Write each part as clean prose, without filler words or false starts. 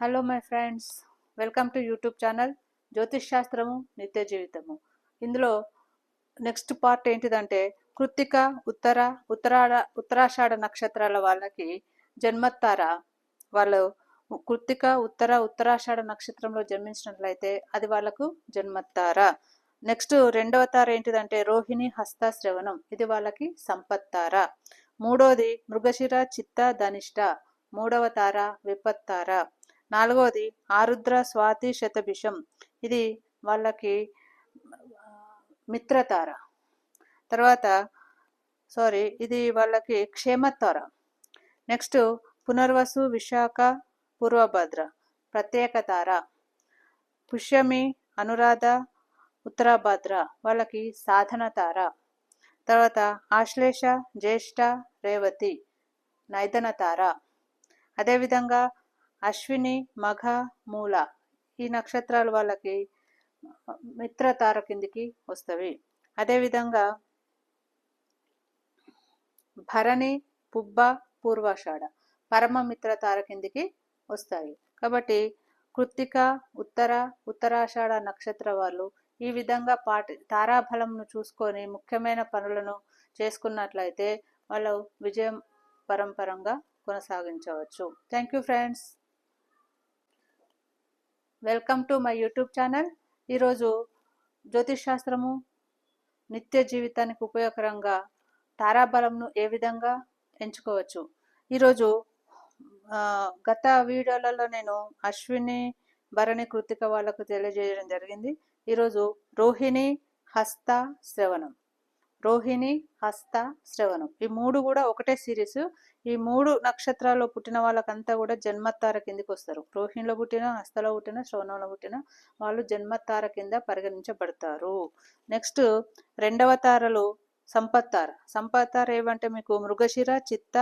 Hello my friends, welcome to YouTube channel జ్యోతిష్ శాస్త్రము నిత్య జీవితము. ఇందులో నెక్స్ట్ పార్ట్ ఏంటిదంటే కృత్తిక ఉత్తరాషాఢ నక్షత్రాల వాళ్ళకి జన్మతార. వాళ్ళు కృత్తిక ఉత్తరాషాఢ నక్షత్రంలో జన్మించినట్లయితే అది వాళ్ళకు జన్మతార. నెక్స్ట్ రెండవ తార ఏంటిదంటే రోహిణి హస్త శ్రవణం, ఇది వాళ్ళకి సంపత్తార. మూడోది మృగశిర చిత్త ధనిష్ట, మూడవ తార విపత్తార. నాలుగవది ఆరుద్ర స్వాతి శతభిషం, ఇది వాళ్ళకి మిత్రతార. తర్వాత ఇది వాళ్ళకి క్షేమతార. నెక్స్ట్ పునర్వసు విశాఖ పూర్వభద్ర ప్రత్యేక తార. పుష్యమి అనురాధ ఉత్తరాభద్ర వాళ్ళకి సాధన తార. తర్వాత ఆశ్లేష జ్యేష్ఠ రేవతి నైదన తార. అదేవిధంగా అశ్విని మఘ మూల ఈ నక్షత్రాలు వాళ్ళకి మిత్రతార కిందికి వస్తవి. అదేవిధంగా భరణి పుబ్బ పూర్వాషాఢ పరమ మిత్రతార కిందికి వస్తాయి. కాబట్టి కృత్తిక ఉత్తరాషాఢ నక్షత్ర వాళ్ళు ఈ విధంగా తారాబలంను చూసుకొని ముఖ్యమైన పనులను చేసుకున్నట్లయితే వాళ్ళు విజయం పరంపరంగా కొనసాగించవచ్చు. Thank you friends, welcome to my YouTube channel. ఈరోజు జ్యోతిష్ శాస్త్రము నిత్య జీవితానికి ఉపయోగకరంగా తారాబలంను ఏ విధంగా ఎంచుకోవచ్చు. ఈరోజు గత వీడియోలలో నేను అశ్విని భరణి కృత్తిక వాళ్ళకు తెలియజేయడం జరిగింది. ఈరోజు రోహిణి హస్త శ్రవణం, ఈ మూడు కూడా ఒకటే సిరీస్. ఈ మూడు నక్షత్రాల్లో పుట్టిన వాళ్ళకంతా కూడా జన్మతార కిందికి వస్తారు. రోహిణిలో పుట్టిన, హస్తలో పుట్టిన, శ్రవణంలో పుట్టిన వాళ్ళు జన్మతార కింద పరిగణించబడతారు. నెక్స్ట్ రెండవ తారలు సంపత్తార ఏమంటే మీకు మృగశిర చిత్త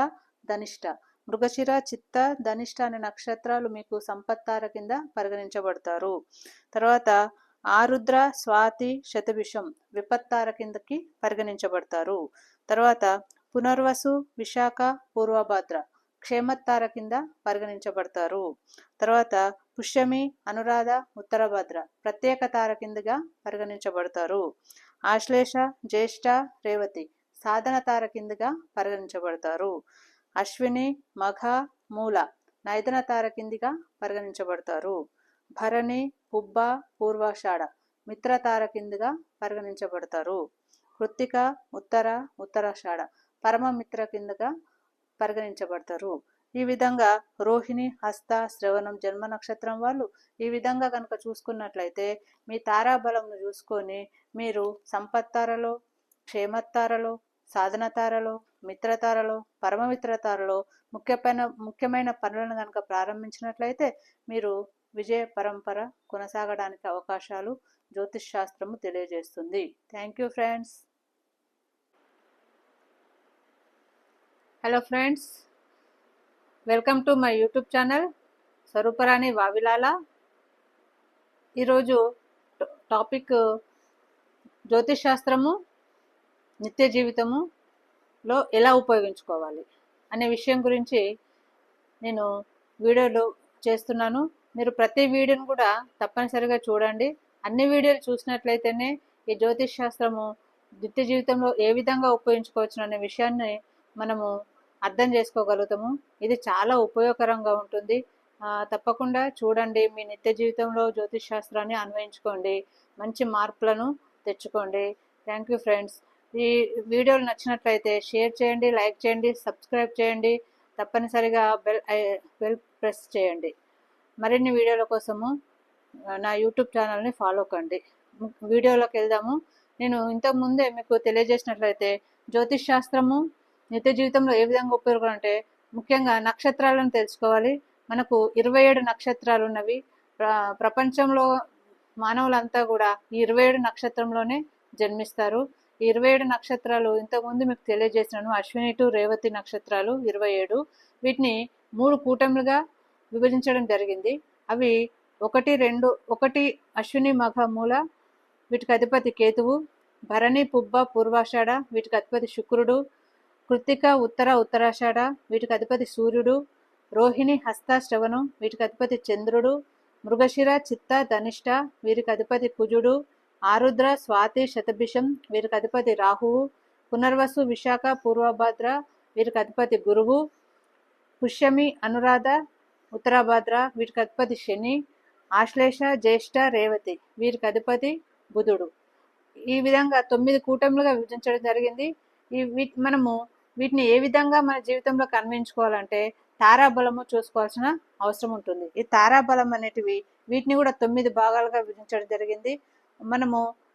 ధనిష్ట. మృగశిర చిత్త ధనిష్ట అనే నక్షత్రాలు మీకు సంపత్తార కింద పరిగణించబడతారు. తర్వాత ఆరుద్ర స్వాతి శతభిషం విపత్తార కిందకి పరిగణించబడతారు. తర్వాత పునర్వసు విశాఖ పూర్వభద్ర క్షేమతార కింద పరిగణించబడతారు. తర్వాత పుష్యమి అనురాధ ఉత్తరభద్ర ప్రత్యేక తార కిందగా పరిగణించబడతారు. ఆశ్లేష జ్యేష్ఠ రేవతి సాధన తార కిందగా పరిగణించబడతారు. అశ్విని మఘ మూల నైదన తార కిందిగా పరిగణించబడతారు. భరణి పుబ్బ పూర్వాషాఢ మిత్రతార కిందగా పరిగణించబడతారు. కృత్తిక ఉత్తరాషాఢ పరమ మిత్ర కిందగా పరిగణించబడతారు. ఈ విధంగా రోహిణి హస్త శ్రవణం జన్మ నక్షత్రం వాళ్ళు ఈ విధంగా కనుక చూసుకున్నట్లయితే మీ తారాబలంను చూసుకొని మీరు సంపత్తారలో, క్షేమతారలో, సాధన తారలో, మిత్రతారలో, పరమమిత్రతారలో ముఖ్యమైన పనులను కనుక ప్రారంభించినట్లయితే మీరు విజయ పరంపర కొనసాగడానికి అవకాశాలు జ్యోతిష్ శాస్త్రము తెలియజేస్తుంది. Thank you friends. Hello friends, welcome to my YouTube channel Swaruparani Vavilala. ఈరోజు టాపిక్ జ్యోతిష్ శాస్త్రము నిత్య జీవితములో ఎలా ఉపయోగించుకోవాలి అనే విషయం గురించి నేను వీడియోలు చేస్తున్నాను. మీరు ప్రతి వీడియోను కూడా తప్పనిసరిగా చూడండి. అన్ని వీడియోలు చూసినట్లయితేనే ఈ జ్యోతిష్ శాస్త్రము నిత్య జీవితంలో ఏ విధంగా ఉపయోగించుకోవచ్చు అనే విషయాన్ని మనము అర్థం చేసుకోగలుగుతాము. ఇది చాలా ఉపయోగకరంగా ఉంటుంది. తప్పకుండా చూడండి, మీ నిత్య జీవితంలో జ్యోతిష్ శాస్త్రాన్ని అన్వయించుకోండి, మంచి మార్పులను తెచ్చుకోండి. Thank you friends. ఈ వీడియోలు నచ్చినట్లయితే షేర్ చేయండి, లైక్ చేయండి, సబ్స్క్రైబ్ చేయండి, తప్పనిసరిగా బెల్ ప్రెస్ చేయండి. మరిన్ని వీడియోల కోసము నా యూట్యూబ్ ఛానల్ని ఫాలో కండి. వీడియోలోకి వెళ్దాము. నేను ఇంతకుముందే మీకు తెలియజేసినట్లయితే జ్యోతిష్ శాస్త్రము నిత్య జీవితంలో ఏ విధంగా ఉపయోగం అంటే ముఖ్యంగా నక్షత్రాలను తెలుసుకోవాలి. మనకు 27 నక్షత్రాలు ఉన్నవి. ప్రపంచంలో మానవులంతా కూడా ఈ 27 నక్షత్రంలోనే జన్మిస్తారు. ఈ 27 నక్షత్రాలు ఇంతకుముందు మీకు తెలియజేసినాను. అశ్విని టు రేవతి నక్షత్రాలు 27. వీటిని 3 కూటములుగా విభజించడం జరిగింది. అవి 1, 2, 1 అశ్విని మఘ మూల, వీటికి అధిపతి కేతువు. భరణి పుబ్బ పూర్వాషాఢ, వీటికి అధిపతి శుక్రుడు. కృత్తిక ఉత్తరాషాఢ, వీటికి అధిపతి సూర్యుడు. రోహిణి, హస్త, శ్రవణం వీటికి అధిపతి చంద్రుడు. మృగశిర, చిత్త, ధనిష్ట వీరికి అధిపతి కుజుడు. ఆరుద్ర, స్వాతి, శతభిషం వీరికి అధిపతి రాహువు. పునర్వసు, విశాఖ, పూర్వభాద్ర వీరికి అధిపతి గురువు. పుష్యమి, అనురాధ, ఉత్తరాభాద్ర వీరికి అధిపతి శని. ఆశ్లేష, జ్యేష్ఠ, రేవతి వీరికి అధిపతి బుధుడు. ఈ విధంగా 9 కూటములుగా విభజించడం జరిగింది. మనము వీటిని ఏ విధంగా మన జీవితంలో అన్వయించుకోవాలంటే తారాబలము చూసుకోవాల్సిన అవసరం ఉంటుంది. ఈ తారాబలం అనేటివి వీటిని కూడా 9 భాగాలుగా విభజించడం జరిగింది.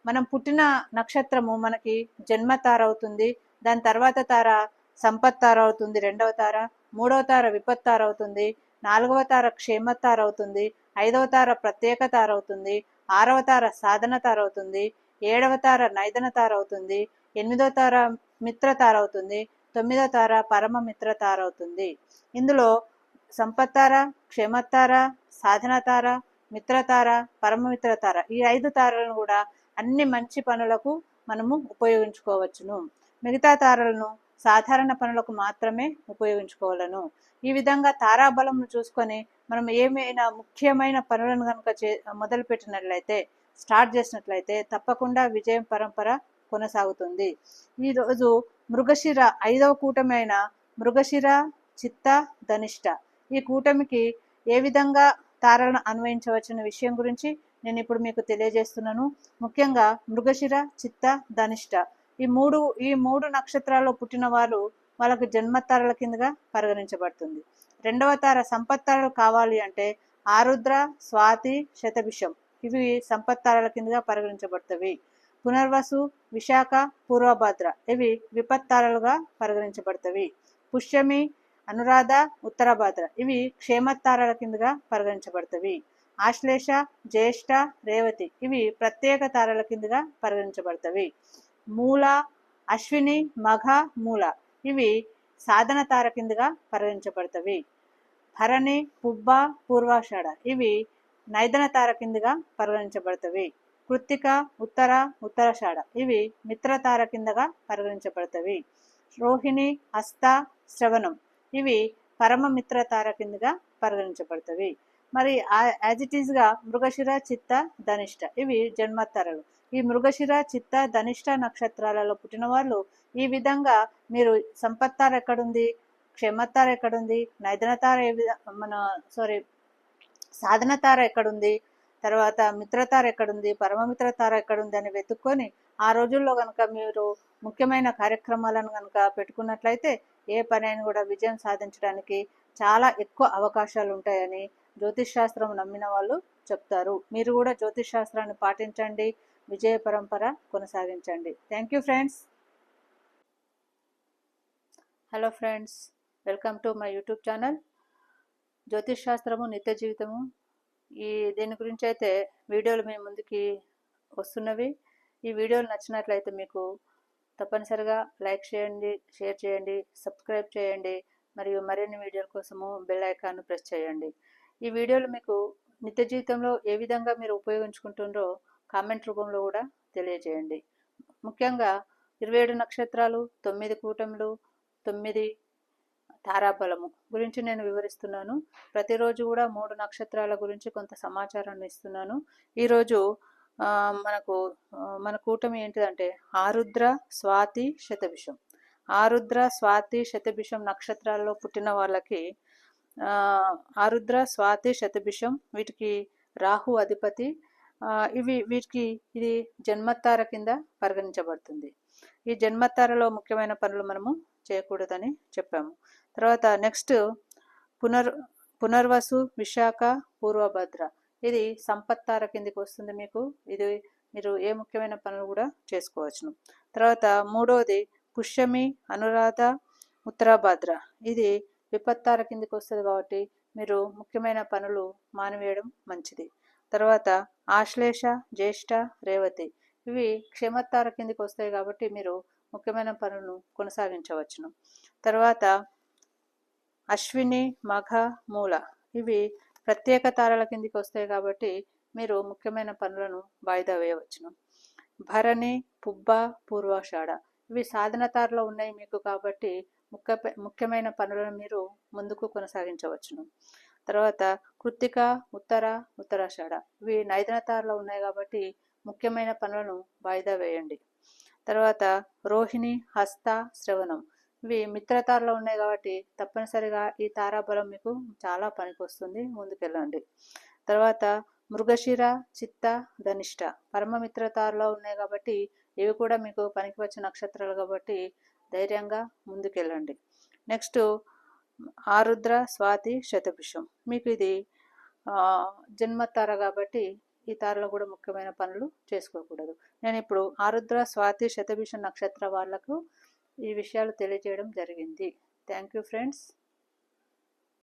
మనం పుట్టిన నక్షత్రము మనకి జన్మ తార అవుతుంది. దాని తర్వాత తార సంపత్ తార అవుతుంది, 2వ తార. 3వ తార విపత్ తార అవుతుంది. 4వ తార క్షేమ తార అవుతుంది. 5వ తార ప్రత్యేక తార అవుతుంది. 6వ తార సాధన తార అవుతుంది. 7వ తార నైదన తార అవుతుంది. 8వ తార మిత్ర తార అవుతుంది. 9వ తార పరమ మిత్ర తార అవుతుంది. ఇందులో సంపత్తార, క్షేమతార, సాధన తార, మిత్రతార, పరమమిత్ర తార ఈ 5 తారలను కూడా అన్ని మంచి పనులకు మనము ఉపయోగించుకోవచ్చును. మిగతా తారలను సాధారణ పనులకు మాత్రమే ఉపయోగించుకోవాలను. ఈ విధంగా తారాబలంను చూసుకొని మనం ఏమైనా ముఖ్యమైన పనులను కనుక మొదలుపెట్టినట్లయితే, స్టార్ట్ చేసినట్లయితే తప్పకుండా విజయం పరంపర కొనసాగుతుంది. ఈరోజు మృగశిర 5వ కూటమి అయిన మృగశిర, చిత్త, ధనిష్ట ఈ కూటమికి ఏ విధంగా తారలను అన్వయించవచ్చిన విషయం గురించి నేను ఇప్పుడు మీకు తెలియజేస్తున్నాను. ముఖ్యంగా మృగశిర, చిత్త, ధనిష్ట ఈ మూడు నక్షత్రాల్లో పుట్టిన వాళ్ళకి జన్మతారల కిందగా పరిగణించబడుతుంది. 2వ తార సంపత్తారలు కావాలి అంటే ఆరుద్ర, స్వాతి, శతభిషం ఇవి సంపత్తారల కిందగా పరిగణించబడతవి. పునర్వసు, విశాఖ, పూర్వభద్ర ఇవి విపత్తారలుగా పరిగణించబడతవి. పుష్యమి, అనురాధ, ఉత్తరభద్ర ఇవి క్షేమతారల కిందగా పరిగణించబడతవి. ఆశ్లేష, జ్యేష్ఠ, రేవతి ఇవి ప్రత్యేక తారల కిందగా పరిగణించబడతవి. మూల, అశ్విని, మఘ, మూల ఇవి సాధన తార కిందగా పరిగణించబడతవి. భరణి, పుబ్బ, పూర్వాషాఢ ఇవి నైదన తార కిందగా పరిగణించబడతవి. కృత్తిక, ఉత్తరాషాఢ ఇవి మిత్రతార కిందగా పరిగణించబడతవి. రోహిణి, హస్త, శ్రవణం ఇవి పరమ మిత్రతార కిందగా పరిగణించబడతవి. మరి యాజ్ ఇట్ ఈజ్ గా మృగశిర, చిత్త, ధనిష్ట ఇవి జన్మతారలు. ఈ మృగశిర, చిత్త, ధనిష్ట నక్షత్రాలలో పుట్టిన వాళ్ళు ఈ విధంగా మీరు సంపత్తార ఎక్కడుంది, క్షేమతార ఎక్కడుంది, నైదనతార సాధన తార ఎక్కడుంది, తర్వాత మిత్రతార ఎక్కడుంది, పరమమిత్ర తార ఎక్కడుంది అని వెతుక్కొని ఆ రోజుల్లో కనుక మీరు ముఖ్యమైన కార్యక్రమాలను కనుక పెట్టుకున్నట్లయితే ఏ పని అయినా కూడా విజయం సాధించడానికి చాలా ఎక్కువ అవకాశాలు ఉంటాయని జ్యోతిష్ శాస్త్రం నమ్మిన వాళ్ళు చెప్తారు. మీరు కూడా జ్యోతిష్ శాస్త్రాన్ని పాటించండి, విజయ పరంపర కొనసాగించండి. Thank you friends. Hello friends, welcome to my YouTube channel జ్యోతిష్ శాస్త్రము నిత్య జీవితము. దీని గురించి అయితే వీడియోలు మీ ముందుకి వస్తున్నవి. ఈ వీడియోలు నచ్చినట్లయితే మీకు తప్పనిసరిగా లైక్ చేయండి, షేర్ చేయండి, సబ్స్క్రైబ్ చేయండి, మరియు మరిన్ని వీడియోల కోసము బెల్ ఐకాన్ను ప్రెస్ చేయండి. ఈ వీడియోలు మీకు నిత్య జీవితంలో ఏ విధంగా మీరు ఉపయోగించుకుంటుండ్రో కామెంట్ రూపంలో కూడా తెలియజేయండి. ముఖ్యంగా 27 నక్షత్రాలు, 9 కూటములు, 9 తారాబలము గురించి నేను వివరిస్తున్నాను. ప్రతిరోజు కూడా 3 నక్షత్రాల గురించి కొంత సమాచారాన్ని ఇస్తున్నాను. ఈరోజు మన కూటమి ఏంటిదంటే ఆరుద్ర, స్వాతి, శతభిషం. ఆరుద్ర, స్వాతి, శతభిషం నక్షత్రాల్లో పుట్టిన వాళ్ళకి ఆరుద్ర, స్వాతి, శతభిషం వీటికి రాహు అధిపతి. వీటికి ఇది జన్మతార కింద పరిగణించబడుతుంది. ఈ జన్మతారలో ముఖ్యమైన పనులు మనము చేయకూడదని చెప్పాము. తర్వాత నెక్స్ట్ పునర్వసు, విశాఖ, పూర్వభద్ర ఇది సంపత్తార కిందికి వస్తుంది. ఇది మీరు ఏ ముఖ్యమైన పనులు కూడా చేసుకోవచ్చును. తర్వాత 3వది పుష్యమి, అనురాధ, ఉత్తరాభద్ర ఇది విపత్తార కిందికి వస్తుంది కాబట్టి మీరు ముఖ్యమైన పనులు మానివేయడం మంచిది. తర్వాత ఆశ్లేష, జ్యేష్ఠ, రేవతి ఇవి క్షేమతార కిందికి వస్తాయి కాబట్టి మీరు ముఖ్యమైన పనులను కొనసాగించవచ్చును. తర్వాత అశ్విని, మఘ, మూల ఇవి ప్రత్యేక తారల కిందికి వస్తాయి కాబట్టి మీరు ముఖ్యమైన పనులను వాయిదా వేయవచ్చును. భరణి, పుబ్బ, పూర్వాషాఢ ఇవి సాధన తారలో ఉన్నాయి మీకు కాబట్టి ముఖ్యమైన పనులను మీరు ముందుకు కొనసాగించవచ్చును. తర్వాత కృత్తిక, ఉత్తర, ఉత్తరాషాఢ ఇవి నైదనతారలో ఉన్నాయి కాబట్టి ముఖ్యమైన పనులను వాయిదా వేయండి. తర్వాత రోహిణి, హస్త, శ్రవణం ఇవి మిత్రతారలో ఉన్నాయి కాబట్టి తప్పనిసరిగా ఈ తారాబలం మీకు చాలా పనికొస్తుంది, ముందుకెళ్ళండి. తర్వాత మృగశిర, చిత్త, ధనిష్ట పరమమిత్రతారలో ఉన్నాయి కాబట్టి ఇవి కూడా మీకు పనికి వచ్చే నక్షత్రాలు కాబట్టి ధైర్యంగా ముందుకెళ్ళండి. నెక్స్ట్ ఆరుద్ర, స్వాతి, శతభిషం మీకు ఇది జన్మతార కాబట్టి ఈ తారలో కూడా ముఖ్యమైన పనులు చేసుకోకూడదు. నేను ఇప్పుడు ఆరుద్ర, స్వాతి, శతభిషం నక్షత్ర వాళ్ళకు ఈ విషయాలు తెలియజేయడం జరిగింది. Thank you friends.